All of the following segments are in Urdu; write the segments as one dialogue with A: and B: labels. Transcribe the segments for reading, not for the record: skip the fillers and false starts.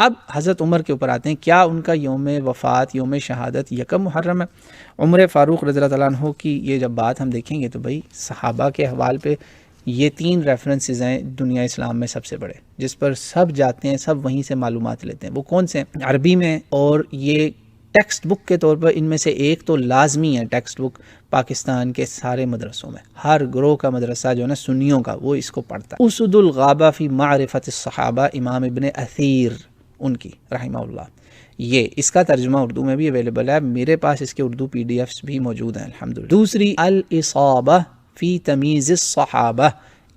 A: اب حضرت عمر کے اوپر آتے ہیں، کیا ان کا یوم وفات، یوم شہادت یکم محرم ہے؟ عمر فاروق رضی اللہ تعالیٰ عنہ کی یہ جب بات ہم دیکھیں گے تو بھائی صحابہ کے حوال پہ یہ 3 ریفرنسز ہیں دنیا اسلام میں سب سے بڑے، جس پر سب جاتے ہیں، سب وہیں سے معلومات لیتے ہیں۔ وہ کون سے ہیں؟ عربی میں، اور یہ ٹیکسٹ بک کے طور پر ان میں سے ایک تو لازمی ہے ٹیکسٹ بک پاکستان کے سارے مدرسوں میں، ہر گروہ کا مدرسہ جو ہے نا سنیوں کا وہ اس کو پڑھتا ہے۔ اسد الغابہ فی معرفت الصحابہ، امام ابن اثیر ان کی رحمہ اللہ، یہ اس کا ترجمہ اردو میں بھی اویلیبل ہے، میرے پاس اس کے اردو PDF بھی موجود ہیں الحمدللہ۔ دوسری الاصابہ فی تمیز الصحابہ،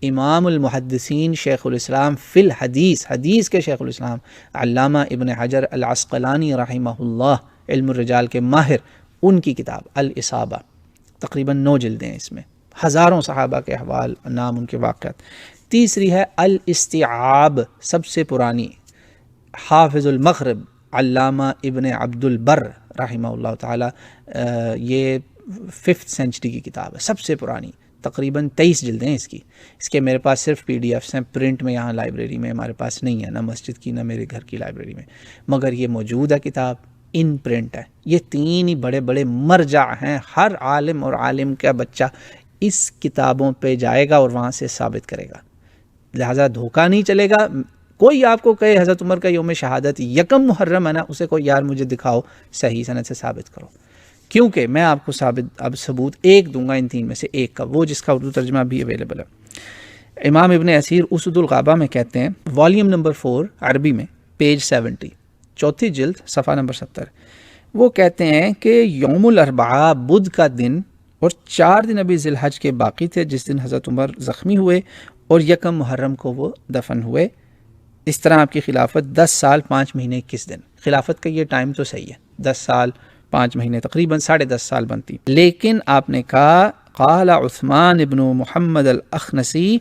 A: امام المحدثین شیخ الاسلام فی الحدیث، حدیث کے شیخ الاسلام علامہ ابن حجر العسقلانی رحمہ اللہ، علم الرجال کے ماہر، ان کی کتاب الاصابہ، تقریباً 9 جلدیں ہیں، اس میں ہزاروں صحابہ کے احوال، نام، ان کے واقعات۔ تیسری ہے الاستیعاب، سب سے پرانی، حافظ المغرب علامہ ابن عبد البر رحمہ اللہ تعالی، یہ 5th سینچری کی کتاب ہے، سب سے پرانی، تقریباً 23 جلدیں ہیں اس کی۔ اس کے میرے پاس صرف PDFs ہیں، پرنٹ میں یہاں لائبریری میں ہمارے پاس نہیں ہے، نہ مسجد کی نہ میرے گھر کی لائبریری میں، مگر یہ موجود ہے، کتاب ان پرنٹ ہے۔ یہ 3 ہی بڑے بڑے مرجع ہیں، ہر عالم اور عالم کا بچہ اس کتابوں پہ جائے گا اور وہاں سے ثابت کرے گا، لہذا دھوکہ نہیں چلے گا۔ کوئی آپ کو کہے حضرت عمر کا یوم شہادت یکم محرم ہے نا، اسے کوئی یار مجھے دکھاؤ، صحیح سند سے ثابت کرو، کیونکہ میں آپ کو ثبوت ایک دوں گا ان 3 میں سے ایک کا، وہ جس کا اردو ترجمہ بھی اویلیبل ہے۔ امام ابن اثیر اسد الغابہ میں کہتے ہیں، والیوم نمبر 4 عربی میں، پیج 70، 4تھی جلد، صفحہ نمبر 70، وہ کہتے ہیں کہ یوم الاربعاء بدھ کا دن اور 4 دن ابھی ذی الحج کے باقی تھے جس دن حضرت عمر زخمی ہوئے، اور یکم محرم کو وہ دفن ہوئے۔ اس طرح آپ کی خلافت 10 سال 5 مہینے 21 دن، خلافت کا یہ ٹائم تو صحیح ہے، 10 سال 5 مہینے، تقریباً 10.5 سال بنتی۔ لیکن آپ نے کہا قال عثمان ابن محمد الاخنسی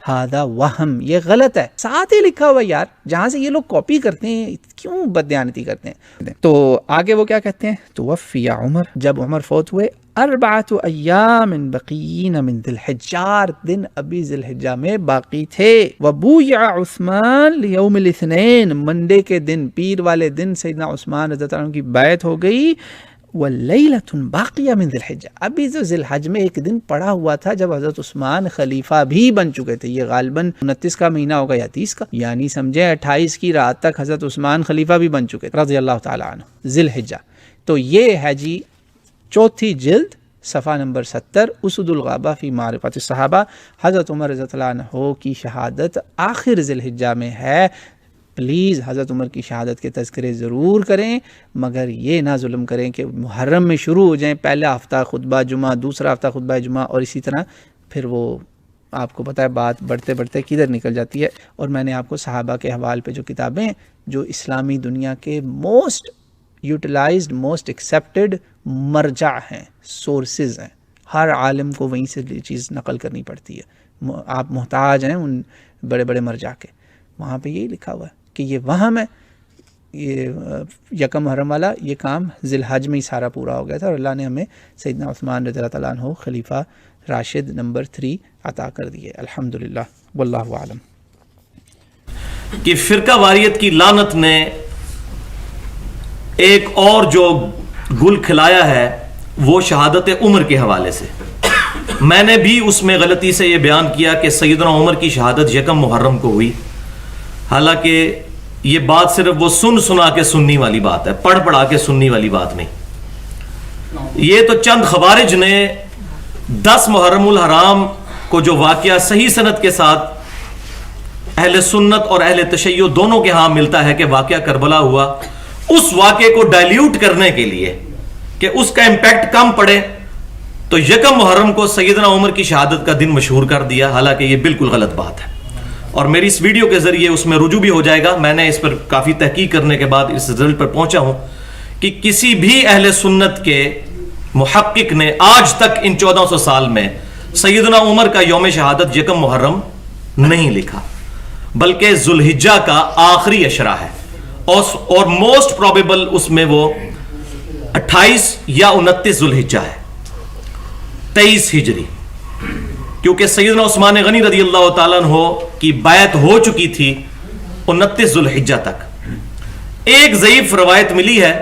A: ہذا وہم، یہ غلط ہے، ساتھ ہی لکھا ہوا یار، جہاں سے یہ لوگ کاپی کرتے ہیں کیوں بددیانتی کرتے ہیں۔ تو آگے وہ کیا کہتے ہیں، توفی عمر، جب عمر فوت ہوئے، 4 ایام بقین من ذی الحجہ، 4 دن ابھی ذی الحجہ میں باقی تھے۔ وبویع عثمان لیوم الاثنین، منڈے کے دن، پیر والے دن سیدنا عثمان رضی اللہ عنہ کی بیعت ہو گئی۔ ولیلۃ باقیہ من ذی الحجہ، ابھی جو ذی الحج میں ایک دن پڑا ہوا تھا جب حضرت عثمان خلیفہ بھی بن چکے تھے، یہ غالباً 29 کا مہینہ ہوگا یا 30 کا، یعنی سمجھے 28 کی رات تک حضرت عثمان خلیفہ بھی بن چکے تھے رضی اللہ تعالیٰ عنہ، ذی الحجہ۔ تو یہ ہے جی 4تھی جلد، صفحہ نمبر 70، اسد الغابہ فی معرفت الصحابہ، حضرت عمر رضی اللہ عنہ کی شہادت آخر ذی الحجہ میں ہے۔ پلیز حضرت عمر کی شہادت کے تذکرے ضرور کریں، مگر یہ نہ ظلم کریں کہ محرم میں شروع ہو جائیں، پہلا ہفتہ خطبہ جمعہ، دوسرا ہفتہ خطبہ جمعہ، اور اسی طرح پھر وہ آپ کو پتہ ہے بات بڑھتے بڑھتے کدھر نکل جاتی ہے۔ اور میں نے آپ کو صحابہ کے حوال پہ جو کتابیں جو اسلامی دنیا کے موسٹ یوٹیلائزڈ، موسٹ ایکسیپٹڈ مرجع ہیں، سورسز ہیں، ہر عالم کو وہیں سے یہ چیز نقل کرنی پڑتی ہے، آپ محتاج ہیں ان بڑے بڑے مرجع کے، وہاں پہ یہی لکھا ہوا ہے کہ یہ وہم ہے، یہ یکم محرم والا یہ کام ذی الحج میں ہی سارا پورا ہو گیا تھا، اور اللہ نے ہمیں سیدنا عثمان رضی اللہ تعالیٰ عنہ خلیفہ راشد نمبر 3 عطا کر دیے، الحمدللہ، واللہ اعلم۔
B: کہ فرقہ واریت کی لعنت نے ایک اور جو گل کھلایا ہے وہ شہادت عمر کے حوالے سے، میں نے بھی اس میں غلطی سے یہ بیان کیا کہ سیدنا عمر کی شہادت یکم محرم کو ہوئی، حالانکہ یہ بات صرف وہ سنا کے سننی والی بات ہے، پڑھا کے سننی والی بات نہیں۔ یہ تو چند خوارج نے 10 محرم الحرام کو جو واقعہ صحیح سند کے ساتھ اہل سنت اور اہل تشیع دونوں کے ہاں ملتا ہے کہ واقعہ کربلا ہوا، اس واقعے کو ڈائلیوٹ کرنے کے لیے کہ اس کا امپیکٹ کم پڑے تو یکم محرم کو سیدنا عمر کی شہادت کا دن مشہور کر دیا، حالانکہ یہ بالکل غلط بات ہے۔ اور میری اس ویڈیو کے ذریعے اس میں رجوع بھی ہو جائے گا، میں نے اس پر کافی تحقیق کرنے کے بعد اس رزلٹ پر پہنچا ہوں کہ کسی بھی اہل سنت کے محقق نے آج تک ان 1400 سال میں سیدنا عمر کا یوم شہادت یکم محرم نہیں لکھا، بلکہ ذوالحجہ کا آخری عشرہ ہے، اور موسٹ پروبیبل اس میں وہ 28 یا 29 ذوالحجہ ہے، 23 ہجری، کیونکہ سیدنا عثمان غنی رضی اللہ تعالیٰ عنہ کی بیعت ہو چکی تھی 29 ذوالحجہ تک، ایک ضعیف روایت ملی ہے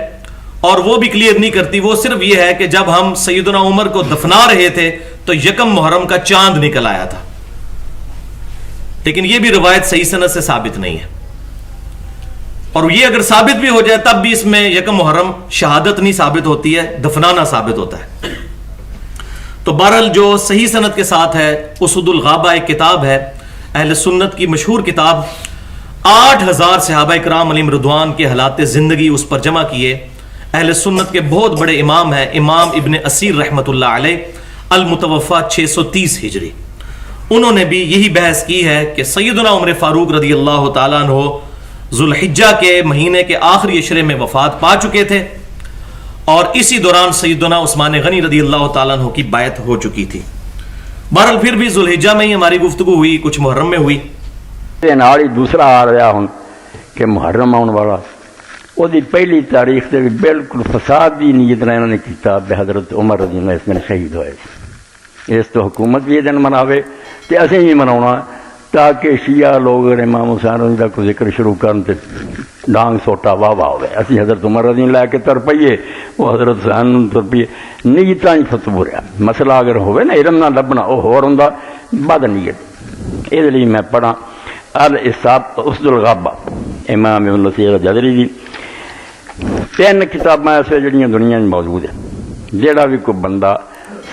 B: اور وہ بھی کلیئر نہیں کرتی، وہ صرف یہ ہے کہ جب ہم سیدنا عمر کو دفنا رہے تھے تو یکم محرم کا چاند نکل آیا تھا، لیکن یہ بھی روایت صحیح سند سے ثابت نہیں ہے، اور یہ اگر ثابت بھی ہو جائے تب بھی اس میں یکم محرم شہادت نہیں ثابت ہوتی ہے، دفنانا ثابت ہوتا ہے۔ تو بہرحال جو صحیح سند کے ساتھ ہے، اسود الغابہ ایک کتاب ہے اہل سنت کی مشہور کتاب، 8000 صحابہ کرام علیہم رضوان کے حالات زندگی اس پر جمع کیے۔ اہل سنت کے بہت بڑے امام ہیں، امام ابن اسیر رحمۃ اللہ علیہ، المتوفا 630 ہجری، انہوں نے بھی یہی بحث کی ہے کہ سیدنا عمر فاروق رضی اللہ تعالیٰ عنہ ذوالحجہ کے مہینے کے آخری عشرے میں وفات پا چکے تھے، اور اسی دوران سیدنا عثمان غنی رضی اللہ تعالیٰ عنہ کی بیعت ہو چکی تھی۔ بہرحال پھر بھی ذوالحجہ میں ہی ہماری گفتگو ہوئی، کچھ محرم میں ہوئی۔
C: نال ہی دوسرا آ رہا ہوں کہ محرم آنے والا، وہ پہلی تاریخ سے بالکل فساد کی نیت نے انہوں نے کیتا، حضرت عمر رضی اللہ اس دن شہید ہوئے، اس تو حکومت بھی یہ دن مناوے تے اسی بھی مناونا، تاکہ شیعہ لوگ امام حسین رضی اللہ کو ذکر شروع کرن تے ڈانگ سوٹا واہ واہ ہوئے، اسی حضرت عمر رضی اللہ کے تر پئیے، وہ حضرت حسین تر پئیے، نیتاں ہی فتور ہے۔ مسئلہ اگر ہوئے نا علم نہ لبنا وہ ہور ہوندا بد نیت۔ اس لیے میں پڑھا اسد الغابہ امام ابن لثیر جدری دی 3 کتاباں ایسے جڑیاں دنیا میں موجود ہیں، جڑا بھی کوئی بندہ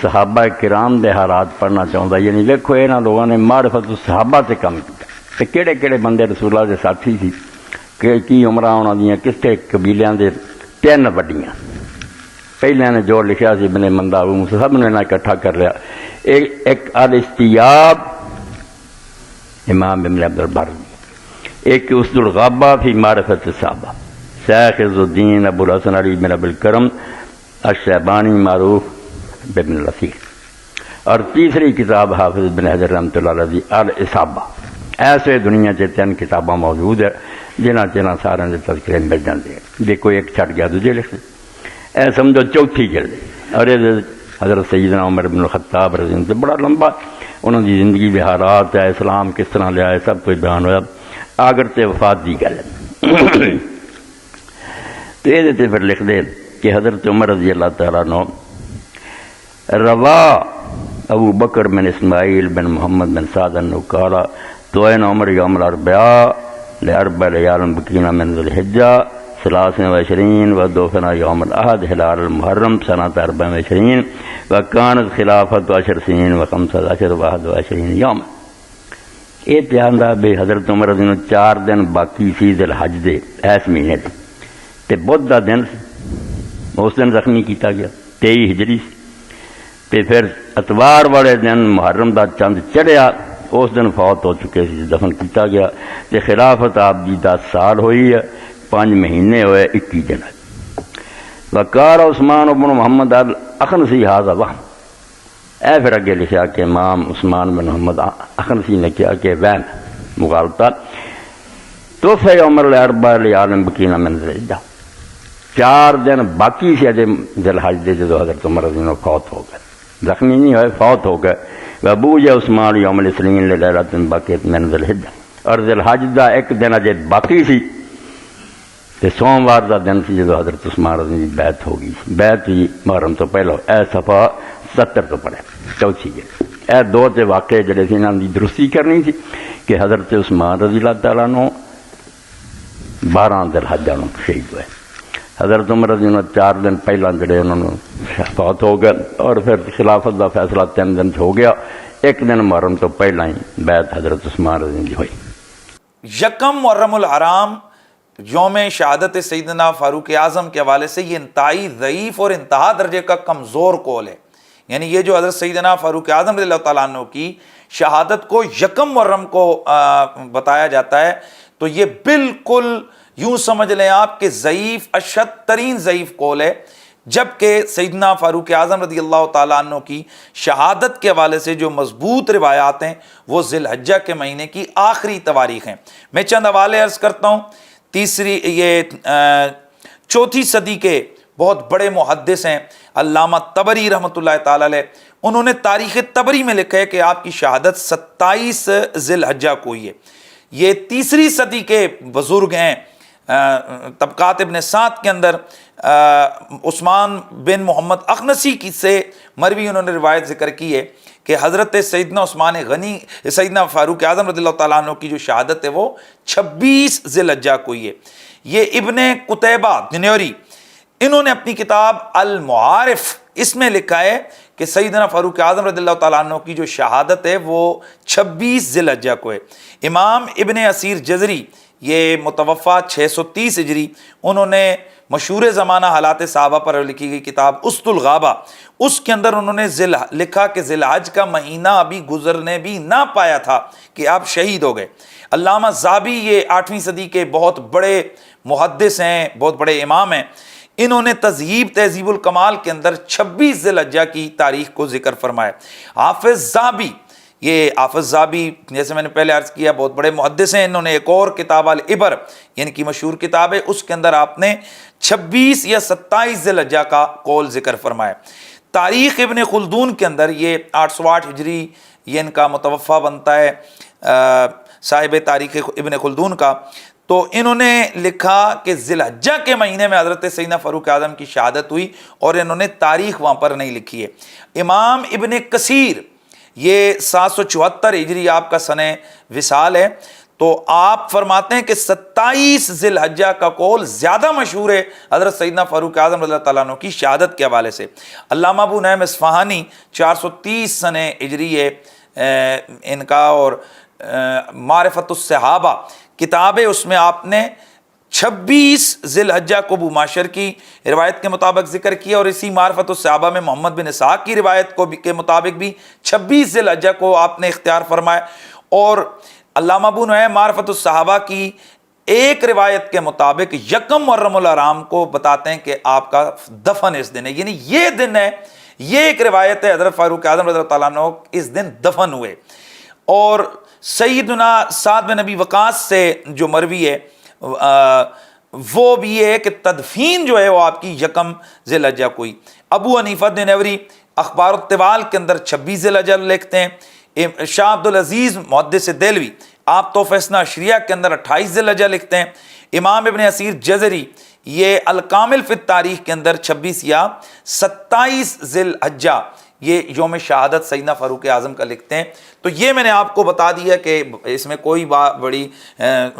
C: صحابہ کرام دے حالات پڑھنا چاہتا، یعنی دیکھو یہاں لوگوں نے معرفت صحابہ سے کم کیا کہ کہڑے کہڑے بندے رسول اللہ دے ساتھی سی، کہ کی عمرہ انہوں دیاں کس قبیلیاں دے 3 وڈیاں، پہلے نے جو لکھا سی ابن مندہ ابو موسیٰ سب نے اکٹھا کر لیا، ایک الاستیاب امام ابن عبد البر، ایک اسد الغابہ فی معرفت الصحابہ شیخ عز الدین ابو الحسن علی بن ابو الکرم الشیبانی معروف بن لثیر، اور تیسری کتاب حافظ بن حجر رحمۃ اللہ علیہ الاصابہ۔ ایسے دنیا سے 3 کتاباں موجود ہے جنہ سارے کے تذکرے مل جاتے ہیں، جی کوئی ایک چھٹ گیا دوجے لکھ اے سمجھو چوتھی جلد، اور یہ حضرت سیدنا عمر بن الخطاب رضی اللہ عنہ بڑا لمبا انہوں کی زندگی کے حالات ہے، اسلام کس طرح لیا ہے، سب کچھ بیان ہوا، آگر تے وفات دی گل ہے۔ تو یہ پھر لکھ دے کہ حضرت عمر رضی اللہ تعالیٰ عنہ روا ابو بکر بن اسماعیل بن محمد بن سعد انہو قالا توئن عمر یوم الاربعاء لاربع لیال بکینا من ذی الحجہ 23 ودفن یوم الاحد ہلال المحرم سنۃ 24 وکانت خلافت 10 سنین و15 و21 یوم۔ یہ پیان دا بے حضرت عمر رضی اللہ 4 دن باقی سی ذی الحج دے اس مہینے دے، تے بدھ دا دن اس دن زخمی کیتا گیا 23 ہجری، تے پھر اتوار والے دن محرم دا چند چڑھیا، اس دن فوت ہو چکے سی، دفن کیتا گیا، تے خلافت آپ دی 10 سال ہوئی ہے، 5 مہینے ہوئے 21 دن۔ وقار عثمان بن محمد الاخنسی ھذا وہم، اے پھر اگے لکھا کہ امام عثمان بن محمد اخنسی نے کیا کہ وہم مغالطہ، تو فی عمر الاربع لیال بکینا من ذی الحجہ، 4 دن باقی سے ذی الحج دے جدو حضرت عمر رضی اللہ عنہ فوت ہو گئے، زخمی نہیں ہوئے، فوت ہو گئے۔ وبوج عثمان یوم الاثنین لیلۃ باقیۃ من ذی الحجہ، اور ذی الحج دا ایک دن اجے باقی سی، تے سوموار دا دن سی جدو حضرت عثمان رضی اللہ عنہ بیعت ہو گئی، بیعت ہوئی محرم تو پہلو، اے صفحہ 70 تو پڑھے، چوتھی جلد۔ اے 2 تے واقعے جڑے سی انہاں دی درستی کرنی سی کہ حضرت عثمان رضی اللہ تعالیٰ عنہ 12 ذی الحجہ نو شہید ہوئے، حضرت عمر رضی اللہ 4 دن پہلا جڑے انہوں نے فوت ہو گئے، اور پھر خلافت دا فیصلہ 3 دن ہو گیا، 1 دن محرم تو پہلا ہی بیعت حضرت عثمان رضی اللہ ہوئی۔
D: یکم محرم الحرام یوم شہادت سیدنا فاروق اعظم کے حوالے سے یہ انتہائی ضعیف اور انتہا درجے کا کمزور قول ہے، یعنی یہ جو حضرت سیدنا فاروق اعظم رضی اللہ تعالیٰ عنہ کی شہادت کو یکم محرم کو بتایا جاتا ہے، تو یہ بالکل یوں سمجھ لیں آپ کہ ضعیف، اشد ترین ضعیف قول ہے، جبکہ سیدنا فاروق اعظم رضی اللہ تعالیٰ عنہ کی شہادت کے حوالے سے جو مضبوط روایات ہیں وہ ذی الحجہ کے مہینے کی آخری تواریخ ہیں۔ میں چند حوالے عرض کرتا ہوں۔ یہ 4 صدی کے بہت بڑے محدث ہیں علامہ طبری رحمۃ اللہ تعالی علیہ، انہوں نے تاریخ طبری میں لکھا ہے کہ آپ کی شہادت 27 ذی الحجہ کو ہوئی ہے۔ یہ 3 صدی کے بزرگ ہیں طبقات ابن سعد کے اندر عثمان بن محمد اخنسی کی سے مروی انہوں نے روایت ذکر کی ہے کہ حضرت سیدنا عثمان غنی سیدنا فاروق اعظم رضی اللہ تعالیٰ عنہ کی جو شہادت ہے وہ 26 ذی الحجہ کو ہی ہے۔ یہ ابن قتیبہ جنیوری انہوں نے اپنی کتاب المعارف اس میں لکھا ہے کہ سیدنا فاروق اعظم رضی اللہ تعالیٰ عنہ کی جو شہادت ہے وہ 26 ذی الحجہ کو ہے۔ امام ابن اسیر جزری یہ متوفہ 630 ہجری، انہوں نے مشہور زمانہ حالات صحابہ پر لکھی گئی کتاب اسد الغابہ، اس کے اندر انہوں نے لکھا کہ ذی الحج کا مہینہ ابھی گزرنے بھی نہ پایا تھا کہ آپ شہید ہو گئے۔ علامہ ذابی یہ 8ویں صدی کے بہت بڑے محدث ہیں، بہت بڑے امام ہیں، انہوں نے تہذیب تہذیب الکمال کے اندر 26 ذی الحجہ کی تاریخ کو ذکر فرمایا۔ حافظ ذابی، یہ حافظ ذابی جیسے میں نے پہلے عرض کیا بہت بڑے محدث ہیں، انہوں نے ایک اور کتاب العبر یعنی کہ مشہور کتاب ہے، اس کے اندر آپ نے 26 یا 27 ذی الحجہ کا قول ذکر فرمایا۔ تاریخ ابن خلدون کے اندر یہ 808 ہجری یہ ان کا متوفہ بنتا ہے صاحب تاریخ ابن خلدون کا، تو انہوں نے لکھا کہ ذی الحجہ کے مہینے میں حضرت سیدنا فاروق اعظم کی شہادت ہوئی، اور انہوں نے تاریخ وہاں پر نہیں لکھی ہے۔ امام ابن کثیر یہ 774 ہجری آپ کا سنہ وصال ہے، تو آپ فرماتے ہیں کہ 27 ذی الحجہ کا قول زیادہ مشہور ہے حضرت سیدنا فاروق اعظم رضی اللہ تعالیٰ عنہ کی شہادت کے حوالے سے۔ علامہ ابو نعیم اصفہانی 430 سنہ ہجری ہے ان کا، اور معرفت الصحابہ کتاب ہے، اس میں آپ نے 26 ذی الحجہ کو ابو معشر کی روایت کے مطابق ذکر کیا، اور اسی معرفت الصحابہ میں محمد بن اسحاق کی روایت کے مطابق بھی 26 ذی الحجہ کو آپ نے اختیار فرمایا۔ اور علامہ ابو نعیم معرفت الصحابہ کی ایک روایت کے مطابق یکم محرم الحرام کو بتاتے ہیں کہ آپ کا دفن اس دن ہے، یعنی یہ دن ہے، یہ ایک روایت ہے حضرت فاروق اعظم رضی اللہ تعالیٰ عنہ اس دن دفن ہوئے۔ اور سیدنا سعد بن ابی وقاص سے جو مروی ہے وہ بھی یہ ہے کہ تدفین جو ہے وہ آپ کی یکم ذی الحجہ کو ہوئی۔ ابو حنیفہ دینوری اخبار الطوال کے اندر 26 ذی الحجہ لکھتے ہیں۔ شاہ عبدالعزیز محدث دہلوی آپ تحفہ اثنا عشریہ کے اندر 28 ذی الحجہ لکھتے ہیں۔ امام ابن اسیر جزری یہ الکامل فی التاریخ کے اندر 26 یا 27 ذی الحجہ یہ یوم شہادت سیدنا فاروق اعظم کا لکھتے ہیں۔ تو یہ میں نے آپ کو بتا دیا کہ اس میں کوئی بڑی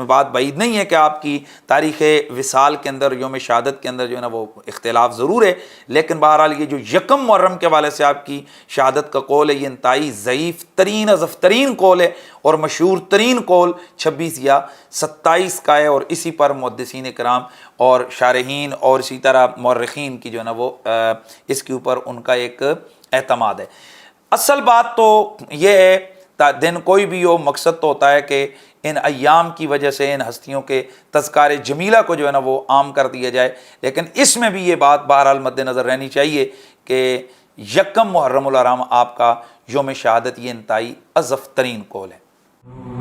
D: بات بعید نہیں ہے کہ آپ کی تاریخ وصال کے اندر یوم شہادت کے اندر جو ہے نا وہ اختلاف ضرور ہے، لیکن بہرحال یہ جو یکم محرم کے حوالے سے آپ کی شہادت کا قول ہے یہ انتہائی ضعیف ترین اضف ترین قول ہے، اور مشہور ترین قول 26 یا 27 کا ہے، اور اسی پر محدثین کرام اور شارحین اور اسی طرح مورخین کی جو ہے نا وہ اس کے اوپر ان کا ایک اعتماد ہے۔ اصل بات تو یہ ہے دن کوئی بھی ہو، مقصد تو ہوتا ہے کہ ان ایام کی وجہ سے ان ہستیوں کے تذکار جمیلہ کو جو ہے نا وہ عام کر دیا جائے، لیکن اس میں بھی یہ بات بہرحال مد نظر رہنی چاہیے کہ یکم محرم الحرام آپ کا یوم شہادت یہ انتہائی اضف ترین قول ہے۔